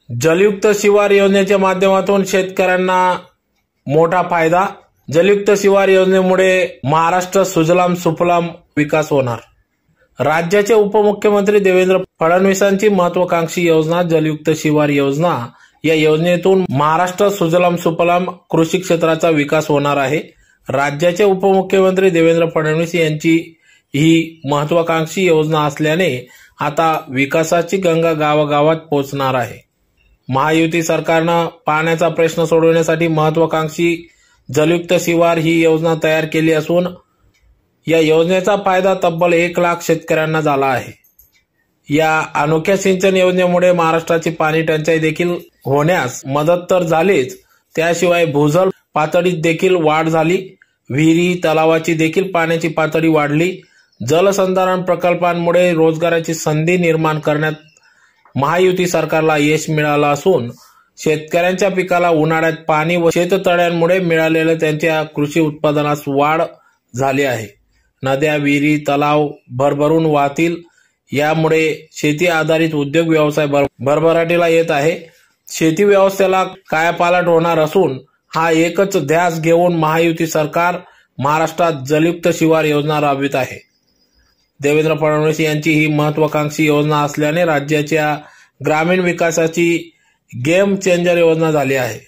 जलयुक्त शिवार योजनेच्या माध्यमातून शेतकऱ्यांना मोठा फायदा। जलयुक्त शिवार योजनेमुळे महाराष्ट्र सुजलाम सुफलाम विकास होणार। राज्याचे उपमुख्यमंत्री देवेंद्र फडणवीसांची महत्वाकांक्षी योजना जलयुक्त शिवार योजना। या योजनेतून महाराष्ट्र सुजलाम सुफलाम कृषी क्षेत्राचा विकास होणार आहे। राज्याचे उपमुख्यमंत्री देवेंद्र फडणवीस यांची ही महत्वाकांक्षी योजना असल्याने आता विकासाची गंगा गावागावात पोहोचणार आहे। महायुती सरकारनं पाण्याचा प्रश्न सोडवण्यासाठी महत्वाकांक्षी जलयुक्त शिवार ही योजना तयार केली असून या योजनेचा फायदा तब्बल 1 लाख शेतकऱ्यांना झाला आहे। या अनोख्या सिंचन योजनेमुळे महाराष्ट्राची पाणी टंचाई देखील होण्यास मदत तर झालीच, त्याशिवाय भूजल पातळीत देखील वाढ झाली। विहिरी तलावाची देखील पाण्याची पातळी वाढली। जलसंधारण प्रकल्पांमुळे रोजगाराची संधी निर्माण करण्यात महायुती सरकारला यश मिळालं असून शेतकऱ्यांच्या पिकाला उन्हाळ्यात पाणी व शेततळ्यांमुळे मिळालेल्या त्यांच्या कृषी उत्पादनास वाढ झाली आहे। नद्या विहिरी तलाव भरभरून वाहतील। यामुळे शेती आधारित उद्योग व्यवसाय भरभराटीला येत आहे। शेती व्यवस्थेला कायापालट होणार असून हा एकच ध्यास घेऊन महायुती सरकार महाराष्ट्रात जलयुक्त शिवार योजना राबवित आहे। देवेंद्र फडणवीस यांची ही महत्वाकांक्षी योजना असल्याने राज्याच्या ग्रामीण विकासाची गेम चेंजर योजना झाली आहे।